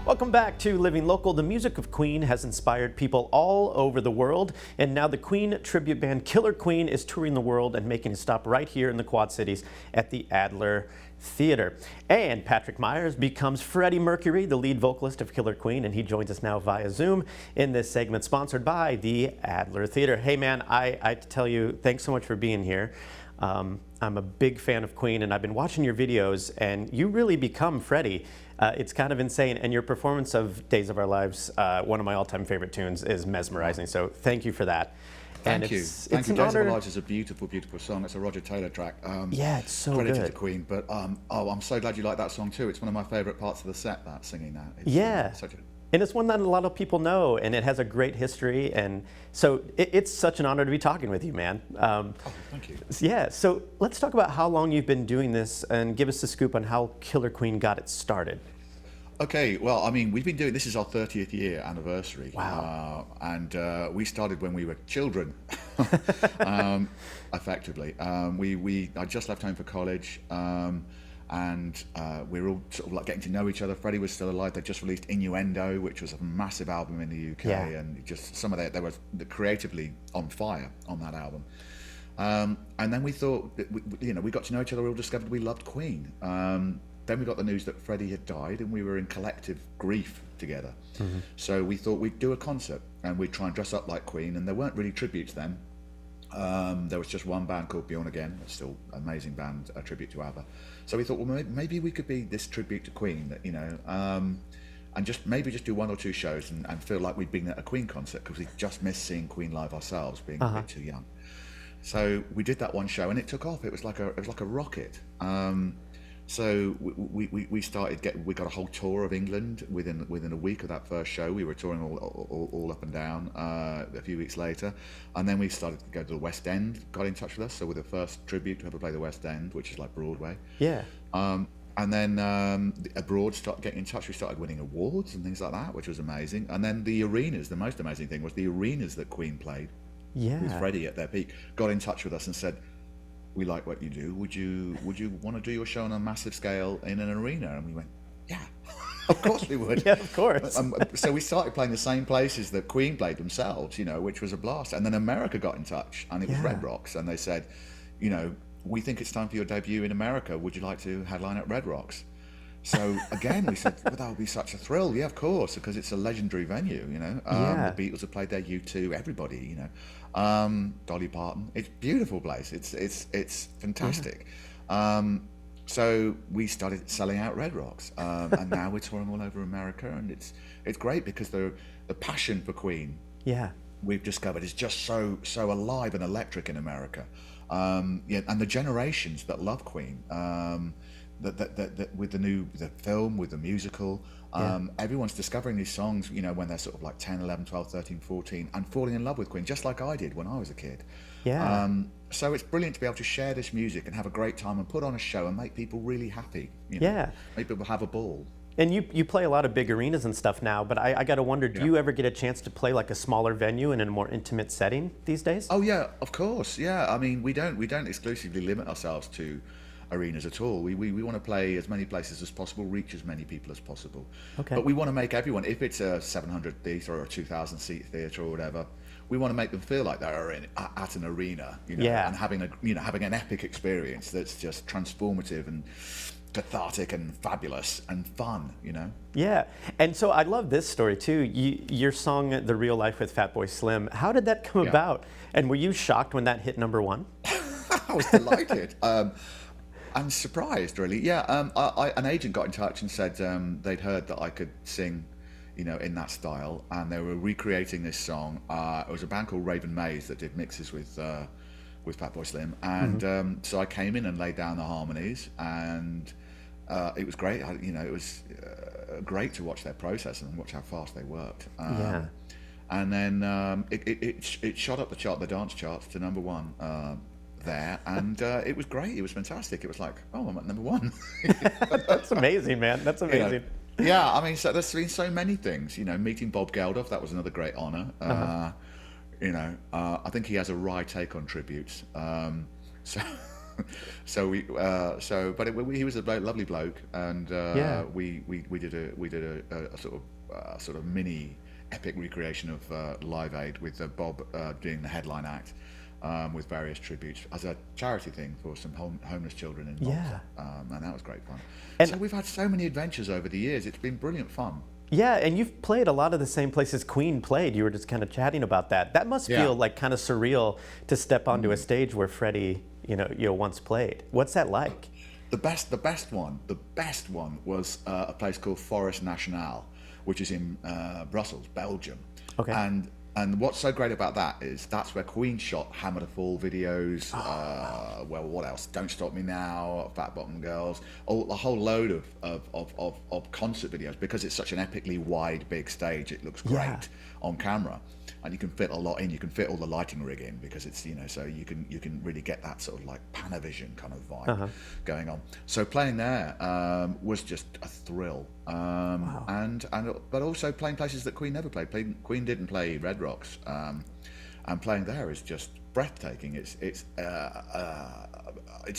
Welcome back to Living Local. The music of Queen has inspired people all over the world, and now the Queen tribute band Killer Queen is touring the world and making a stop right here in the Quad Cities at the Adler Theater. And Patrick Meyers becomes Freddie Mercury, the lead vocalist of Killer Queen, and he joins us now via Zoom in this segment sponsored by the Adler Theater. Hey man, I tell you, thanks so much for being here. I'm a big fan of Queen, and I've been watching your videos, and you really become Freddie. It's kind of insane, and your performance of Days of Our Lives, one of my all-time favorite tunes, is mesmerizing, so thank you for that. Thank you. Thank you. Days of Our Lives is a beautiful, beautiful song. It's a Roger Taylor track. Yeah, it's so good. Credited to Queen, but I'm so glad you like that song too. It's one of my favorite parts of the set, that singing that. It's, yeah. And it's one that a lot of people know, and it has a great history, and so it's such an honor to be talking with you, man. Thank you. Yeah, so let's talk about how long you've been doing this, and give us the scoop on how Killer Queen got it started. Okay, well, I mean, we've been doing, this is our 30th year anniversary. Wow. And we started when we were children, effectively. I just left home for college, and we were all sort of like getting to know each other. Freddie was still alive. They just released Innuendo, which was a massive album in the UK, yeah. and just some of they were creatively on fire on that album. And then we thought, we got to know each other. We all discovered we loved Queen. Then we got the news that Freddie had died, and we were in collective grief together. Mm-hmm. So we thought we'd do a concert, and we'd try and dress up like Queen. And there weren't really tributes then. There was just one band called Bjorn Again, a still amazing band, a tribute to ABBA. So we thought, well, maybe we could be this tribute to Queen, and maybe just do one or two shows and feel like we'd been at a Queen concert, because we just missed seeing Queen live ourselves, being a bit too young. So we did that one show, and it took off. It was like a rocket. So we started we got a whole tour of England within a week of that first show. We were touring all up and down a few weeks later, and then we started to go to the West End. Got in touch with us, so we're the first tribute to ever play the West End, which is like Broadway. Yeah. And then abroad started getting in touch. We started winning awards and things like that, which was amazing. And then the arenas. The most amazing thing was the arenas that Queen played. Yeah. With Freddie at their peak, got in touch with us and said, we like what you do. Would you want to do your show on a massive scale in an arena? And we went, yeah, of course we would. Yeah, of course. So we started playing the same places that Queen played themselves, which was a blast. And then America got in touch, and it was Red Rocks, and they said, we think it's time for your debut in America. Would you like to headline at Red Rocks? So again, we said, well, that would be such a thrill. Yeah, of course, because it's a legendary venue, The Beatles have played there, U2, everybody, Dolly Parton. It's a beautiful place. It's fantastic. Yeah. So we started selling out Red Rocks, and now we're touring all over America, and it's great because the passion for Queen, we've discovered, is just so alive and electric in America. And the generations that love Queen. That with the film, with the musical, everyone's discovering these songs, when they're sort of like 10, 11, 12, 13, 14, and falling in love with Queen, just like I did when I was a kid. Yeah. So it's brilliant to be able to share this music and have a great time and put on a show and make people really happy. Make people have a ball. And you play a lot of big arenas and stuff now, but I got to wonder, do you ever get a chance to play like a smaller venue and in a more intimate setting these days? Oh yeah, of course. Yeah, I mean, we don't exclusively limit ourselves to arenas at all. We want to play as many places as possible, reach as many people as possible. Okay. But we want to make everyone, if it's a 700 theatre or a 2,000 seat theatre or whatever, we want to make them feel like they're at an arena, and having an epic experience that's just transformative and cathartic and fabulous and fun, Yeah, and so I love this story too. Your song, The Real Life with Fatboy Slim, how did that come about? And were you shocked when that hit #1? I was delighted. I'm surprised, really. Yeah, an agent got in touch and said they'd heard that I could sing, in that style, and they were recreating this song. It was a band called Raven Mays that did mixes with Fatboy Slim, and so I came in and laid down the harmonies, and it was great. It was great to watch their process and watch how fast they worked. And then it shot up the dance charts to #1. There, and it was great. It was fantastic. It was like, oh, I'm at #1. That's amazing, man. That's amazing. Yeah, I mean, so there's been so many things. Meeting Bob Geldof, that was another great honor. I think he has a wry take on tributes. So He was a lovely bloke, and Yeah. we did a sort of mini epic recreation of Live Aid with Bob doing the headline act. With various tributes as a charity thing for some homeless children in Malta, and that was great fun. And So we've had so many adventures over the years. It's been brilliant fun. yeah, and you've played a lot of the same places Queen played. You were just kind of chatting about that. That must Yeah. feel like kind of surreal to step onto a stage where Freddie, once played. What's that like? The best one was a place called Forest National, which is in Brussels, Belgium. Okay. And what's so great about that is that's where Queen shot Hammer to Fall videos. Well, what else? Don't Stop Me Now, Fat Bottom Girls, a whole load of concert videos, because it's such an epically wide, big stage. It looks great Yeah. on camera, and you can fit a lot in. You can fit all the lighting rig in, because it's so you can really get that sort of like Panavision kind of vibe going on. So playing there was just a thrill. But also playing places that Queen never played. Queen didn't play Red Rocks, and playing there is just breathtaking. It's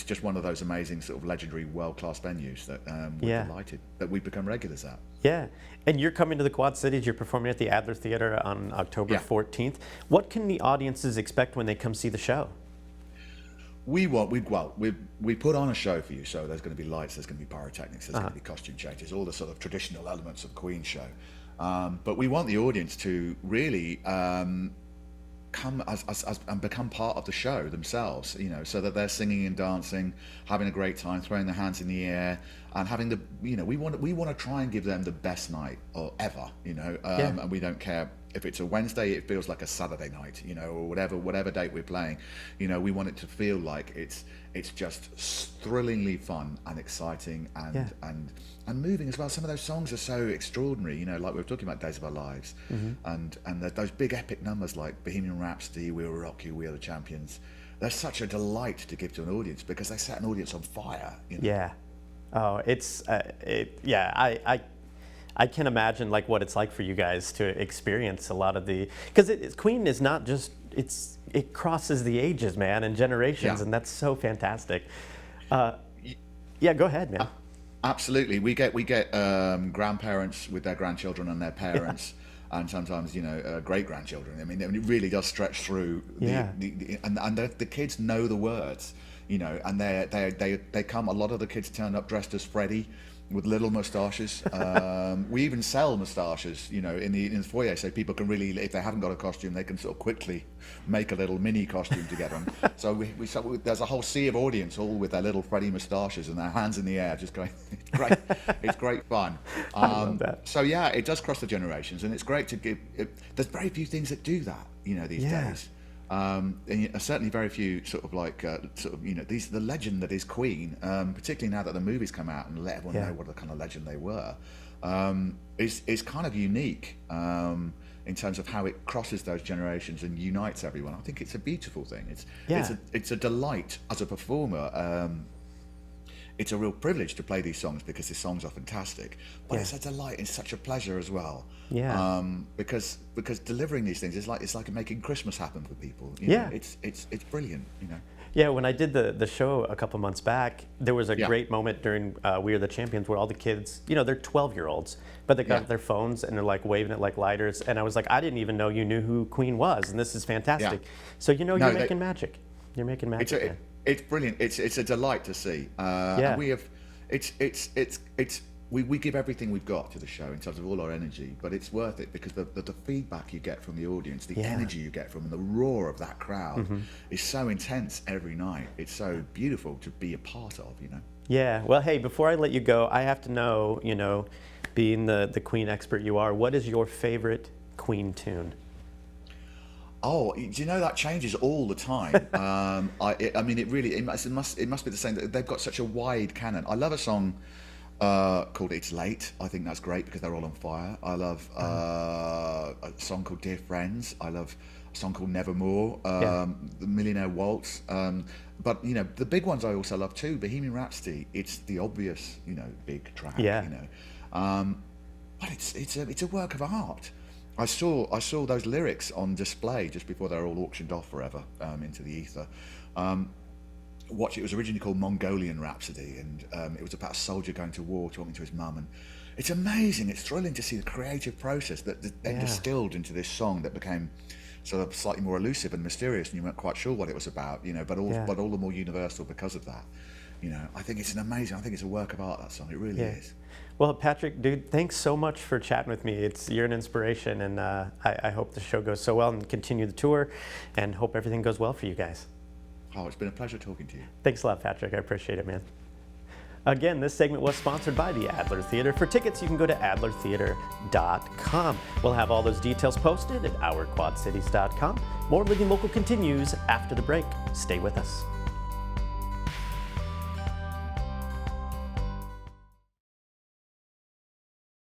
just one of those amazing sort of legendary world-class venues that we're delighted that we've become regulars at. Yeah, and you're coming to the Quad Cities. You're performing at the Adler Theater on October 14th. What can the audiences expect when they come see the show? We put on a show for you. So there's going to be lights, there's going to be pyrotechnics, there's going to be costume changes, all the sort of traditional elements of Queen show. But we want the audience to really come and become part of the show themselves, so that they're singing and dancing, having a great time, throwing their hands in the air, and having we want to try and give them the best night ever, and we don't care if it's a Wednesday, it feels like a Saturday night, or whatever date we're playing. We want it to feel like it's just thrillingly fun and exciting and moving as well. Some of those songs are so extraordinary, like we were talking about Days of Our Lives, and those big epic numbers like Bohemian Rhapsody, We Will Rock You, We Are the Champions. They're such a delight to give to an audience, because they set an audience on fire. Yeah. Oh, it's I can imagine like what it's like for you guys to experience a lot of because Queen is not just it crosses the ages, man, and generations, and that's so fantastic. Yeah, go ahead, man. Absolutely, we get grandparents with their grandchildren and their parents. And sometimes, great grandchildren. I mean, it really does stretch through. And the kids know the words, and they come. A lot of the kids turn up dressed as Freddie, with little moustaches. We even sell moustaches, in the foyer, so people can really, if they haven't got a costume, they can sort of quickly make a little mini costume to get them. So there's a whole sea of audience, all with their little Freddie moustaches and their hands in the air, just going. It's great. It's great fun. I love that. So yeah, it does cross the generations, and it's great to give. There's very few things that do that, these days. And certainly very few sort of the legend that is Queen, particularly now that the movies come out and let everyone know what the kind of legend they were, is kind of unique in terms of how it crosses those generations and unites everyone. I think it's a beautiful thing. It's a delight as a performer. It's a real privilege to play these songs, because these songs are fantastic, but it's a delight, it's such a pleasure as well. Because delivering these things is like making Christmas happen for people. It's brilliant. Yeah, when I did the show a couple months back, there was a great moment during We Are the Champions where all the kids, they're 12-year-olds, but they got their phones and they're like waving it like lighters, and I was like, I didn't even know you knew who Queen was, and this is fantastic. So you're making magic. You're making magic. Man. It's brilliant. It's a delight to see. And we have, we give everything we've got to the show in terms of all our energy, but it's worth it, because the feedback you get from the audience, the energy you get from them, the roar of that crowd is so intense every night. It's so beautiful to be a part of. Yeah. Well, hey, before I let you go, I have to know, being the Queen expert you are, what is your favorite Queen tune? Oh, do you know that changes all the time? I mean, it must be the same. They've got such a wide canon. I love a song called "It's Late." I think that's great because they're all on fire. I love a song called "Dear Friends." I love a song called "Nevermore." The Millionaire Waltz. But the big ones I also love too. Bohemian Rhapsody. It's the obvious, big track. But it's a work of art. I saw those lyrics on display just before they were all auctioned off forever into the ether, watch it. It was originally called Mongolian Rhapsody, and it was about a soldier going to war, talking to his mum, and it's amazing. It's thrilling to see the creative process that then distilled into this song that became sort of slightly more elusive and mysterious, and you weren't quite sure what it was about, but all the more universal because of that. I think it's I think it's a work of art, that song. It really is. Well, Patrick, dude, thanks so much for chatting with me. You're an inspiration, and I hope the show goes so well and continue the tour, and hope everything goes well for you guys. Oh, it's been a pleasure talking to you. Thanks a lot, Patrick. I appreciate it, man. Again, this segment was sponsored by the Adler Theater. For tickets, you can go to adlertheater.com. We'll have all those details posted at ourquadcities.com. More Living Local continues after the break. Stay with us.